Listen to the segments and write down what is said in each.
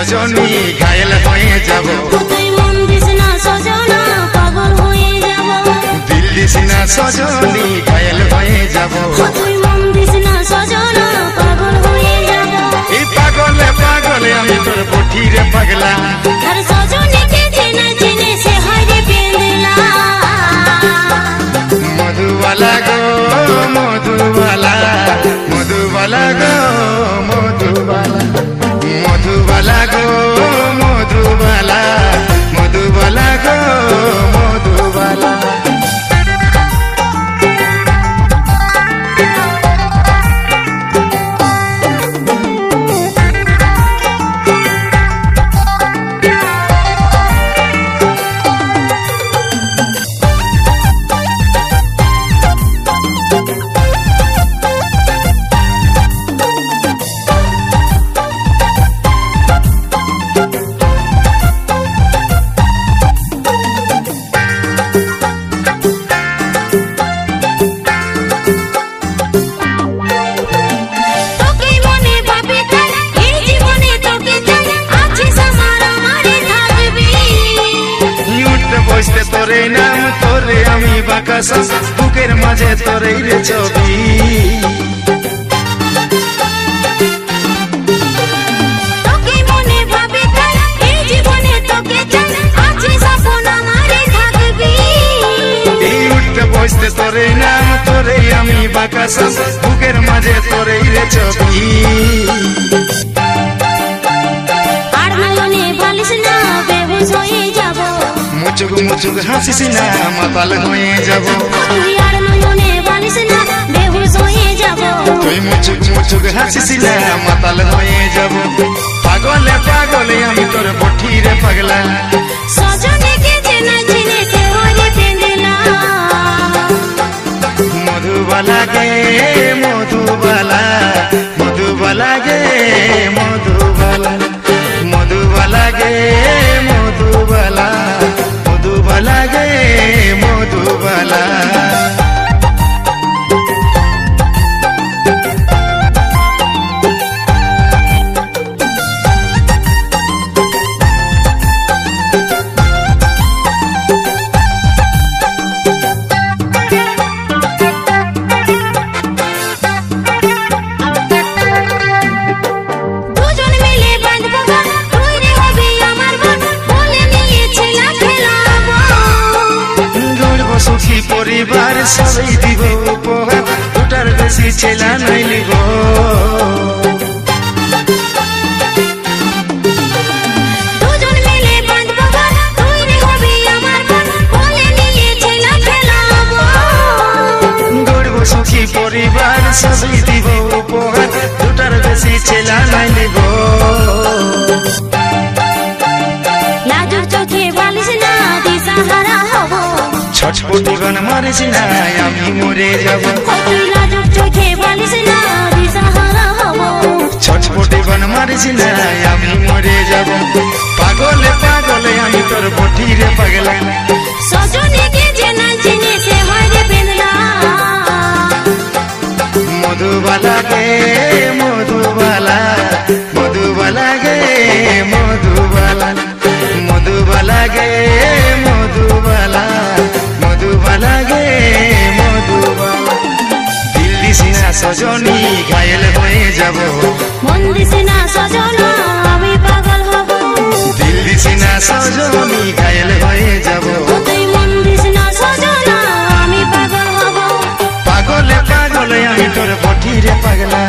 সজনী ঘায়েল হয়ে যাব তুই মন দিস না সজনা পাগল হয়ে যাব দিল দিস না সজনী ঘায়েল হয়ে যাব তুই মন দিস না সজনা পাগল হয়ে যাব এই পাগলে পাগলে আমি তোর বঠিরে পাগলা আর সজনীকে চেনা চিনে সে হারে পেন্দলা মধুবালা গো মধুবালা মধুবালা গো মধুবালা মধুবালা গো মধুবালা মধুবালা গো মধুবালা তোরে নাম তোরে আমি বাকাসা বুকের মাঝে তোরে রে ছবি তোকে মনে ভাবে তাই এই জীবনে তোকে চাই আছে স্বপ্ন আমারে থাকবি এই উঠতে বসতে তোরে নাম তোরে আমি বাকাসা বুকের মাঝে তোরে রে ছবি আর নয়নে বালিশ না বেহুশ হয়ে যাব মুচুক মুচুক হাসিস না মাতাল হয়ে যাব তুই আর নয়নে বালিশ না বেহুশ হয়ে যাব তুই মুচুক মুচুক হাসিস না মাতাল হয়ে যাব পাগলে পাগলে আমি তোর বঠিরে পাগলা সজনীকে চেনা চিনে সে হারে পেন্দলা মধুবালা গে মধুবালা মধুবালা গে মধুবালা মধুবালা গে মধুবালা মধুবালা গে মধুবালা সুখী পরিবার সবাই দিব উপহার দুটার বেশি ছেলা নাই লিব দুজন মিলে বাঁধবো ঘর তুই রে হবি আমার বোন বলে নিয়ে ছেলা খেলাবো গড়ব সুখী পরিবার সবাই দিব উপহার দুটার বেশি ছেলা নাই লিব লাজুক চোখে বালিশ না দিশাহারা হব ছটপটি গান মারিস না আমি মরে যাব তুই লাজুক চোখে বালিশ না দিশাহারা হব ছটপটি গান মারিস না আমি মরে যাব পাগলে পাগলে আমি তোর বঠিরে পাগলা সজনীকে চেনা চিনে সে হারে পেন্দলা মধুবালা গে মধুবালা মধুবালা গে মধুবালা মধুবালা গে মধুবালা মধুবালা গে মধুবালা দিল দিস না সজনী ঘায়েল হয়ে যাব মন দিস না সজনা আমি পাগল হব দিল দিস না সজনী ঘায়েল হয়ে যাব তুই মন দিস না সজনা আমি পাগল হব পাগলে পাগলে আমি তোর বঠিরে পাগলা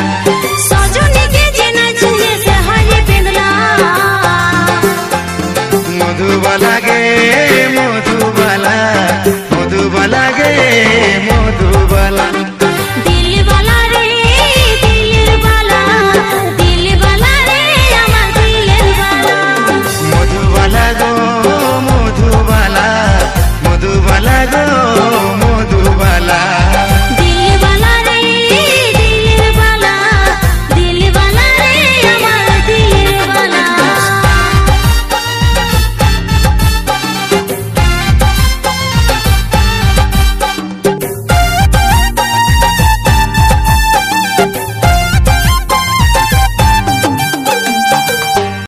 সজনীকে চেনা চিনে সে হারে পেন্দলা মধুবালা গে মধুবালা মধুবালা গে